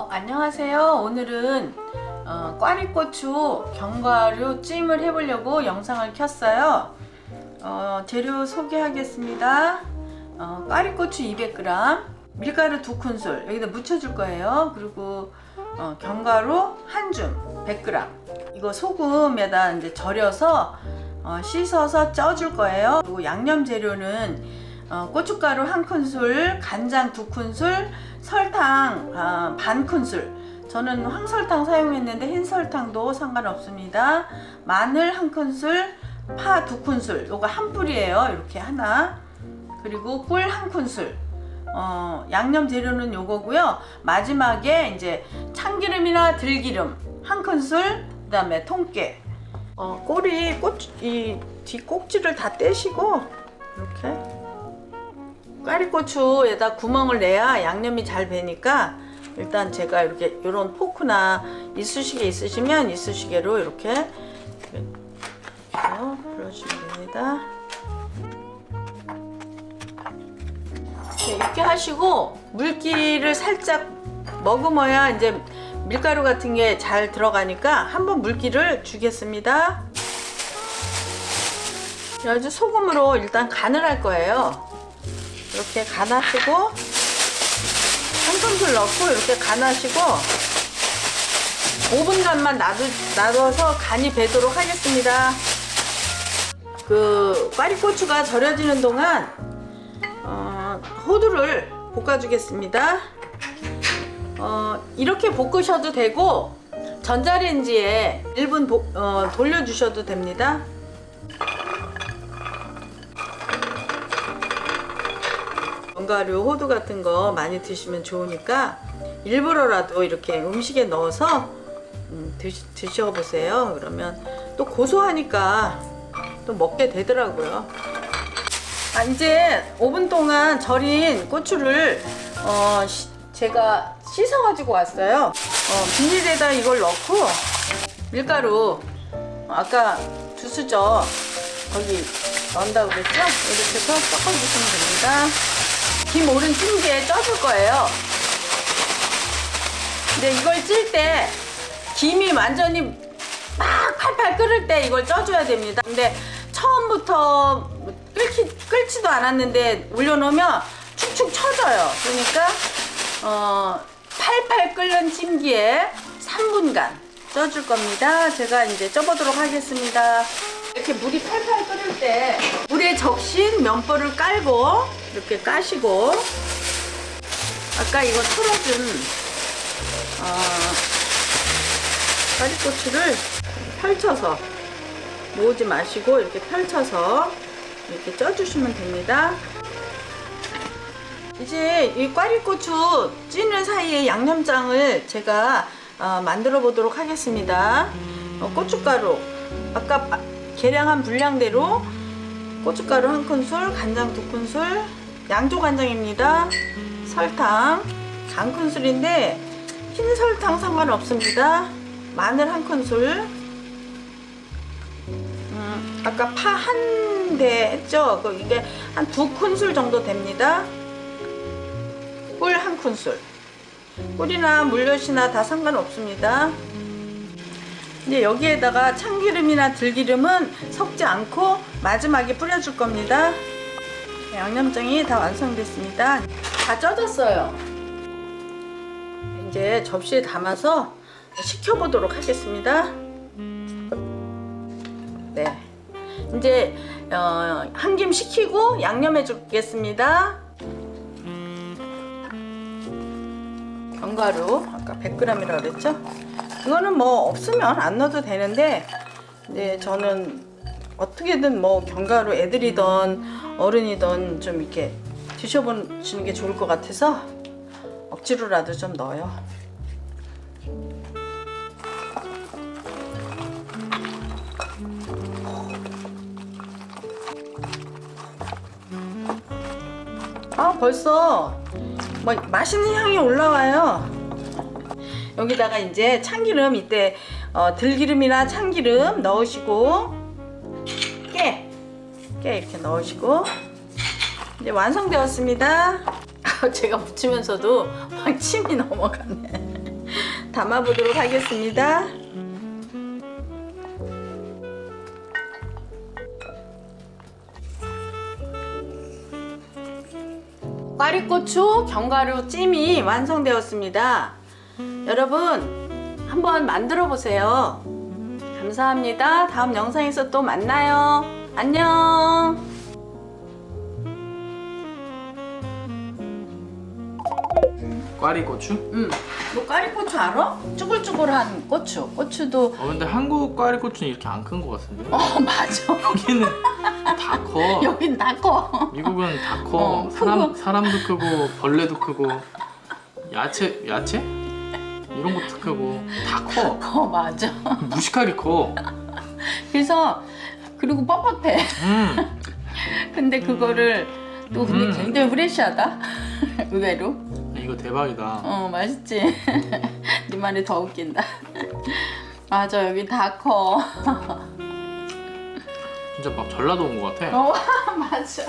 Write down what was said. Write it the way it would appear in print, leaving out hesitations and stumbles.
안녕하세요. 오늘은 꽈리고추 견과류 찜을 해보려고 영상을 켰어요. 재료 소개하겠습니다. 꽈리고추 200g, 밀가루 2큰술 여기다 묻혀줄 거예요. 그리고 견과류 한 줌 100g. 이거 소금에다 이제 절여서 씻어서 쪄줄 거예요. 그리고 양념 재료는 고춧가루 1큰술, 간장 2큰술, 설탕 반 큰술. 저는 황설탕 사용했는데 흰설탕도 상관없습니다. 마늘 1큰술, 파 2큰술. 요거 한 뿌리예요. 이렇게 하나. 그리고 꿀 1큰술. 양념 재료는 요거고요. 마지막에 이제 참기름이나 들기름 1큰술, 그다음에 통깨. 꼬리 이 뒷꼭지를 다 떼시고 이렇게 꽈리고추에다 구멍을 내야 양념이 잘 배니까 일단 제가 이렇게 이런 포크나 이쑤시개 있으시면 이쑤시개로 이렇게 불러주시면 됩니다. 이렇게 하시고 물기를 살짝 머금어야 이제 밀가루 같은 게 잘 들어가니까 한번 물기를 주겠습니다. 아주 소금으로 일단 간을 할 거예요. 이렇게 간하시고 한 큰술 넣고 이렇게 간하시고 5분간만 놔둬서 간이 배도록 하겠습니다. 그 꽈리고추가 절여지는 동안 호두를 볶아주겠습니다. 이렇게 볶으셔도 되고 전자레인지에 1분 돌려주셔도 됩니다. 견과류, 호두 같은 거 많이 드시면 좋으니까 일부러라도 이렇게 음식에 넣어서 드셔보세요. 그러면 또 고소하니까 또 먹게 되더라고요. 이제 5분 동안 절인 고추를 제가 씻어 가지고 왔어요. 비닐에다 이걸 넣고 밀가루 아까 주스죠, 거기 넣는다고 그랬죠? 이렇게 해서 섞어주시면 됩니다. 김 오른 찜기에 쪄줄 거예요. 근데 이걸 찔 때 김이 완전히 막 팔팔 끓을 때 이걸 쪄줘야 됩니다. 근데 처음부터 끓지도 않았는데 올려놓으면 축축 처져요. 그러니까 팔팔 끓는 찜기에 3분간 쪄줄 겁니다. 제가 이제 쪄보도록 하겠습니다. 이렇게 물이 팔팔 끓을 때 물에 적신 면보를 깔고 이렇게 까시고 아까 이거 털어준 꽈리고추를 펼쳐서 모으지 마시고 이렇게 펼쳐서 이렇게 쪄주시면 됩니다. 이제 이 꽈리고추 찌는 사이에 양념장을 제가 만들어 보도록 하겠습니다. 고춧가루 아까 계량한 분량대로 고춧가루 1큰술, 간장 2큰술, 양조간장입니다. 설탕 반 큰술인데 흰 설탕 상관없습니다. 마늘 1큰술, 아까 파 한 대 했죠? 이게 한 2큰술 정도 됩니다. 꿀 1큰술. 꿀이나 물엿이나 다 상관없습니다. 이제 여기에다가 참기름이나 들기름은 섞지 않고 마지막에 뿌려줄 겁니다. 양념장이 다 완성됐습니다. 다 쪄졌어요. 이제 접시에 담아서 식혀보도록 하겠습니다. 네, 이제 한 김 식히고 양념해 주겠습니다. 견과류 아까 100g이라고 그랬죠? 이거는 뭐 없으면 안 넣어도 되는데 이제 저는 어떻게든 뭐 견과류 애들이든 어른이든 좀 이렇게 드셔보시는 게 좋을 것 같아서 억지로라도 좀 넣어요. 벌써 뭐 맛있는 향이 올라와요. 여기다가 이제 참기름 이때 들기름이나 참기름 넣으시고 깨 이렇게 넣으시고 이제 완성되었습니다. 제가 묻히면서도 막 침이 넘어가네. 담아보도록 하겠습니다. 꽈리고추 견과류 찜이 완성되었습니다. 여러분 한번 만들어 보세요. 감사합니다. 다음 영상에서 또 만나요. 안녕. 꽈리고추? 너 꽈리고추 알아? 쭈글쭈글한 고추. 고추도 근데 한국 꽈리고추는 이렇게 안 큰 거 같은데? 맞아. 여기는 다 커. 여긴 다 커. 미국은 다 커. 크고. 사람도 크고 벌레도 크고 야채 이런 것도 크고 다 커. 커 맞아. 무식하게 커. 그래서 그리고 뻣뻣해. 근데 그거를 또 근데 굉장히 프레시하다. 의외로. 이거 대박이다. 맛있지. 네 말이 더 웃긴다. 맞아 여기 다 커. 진짜 막 전라도 온 것 같아. 맞아.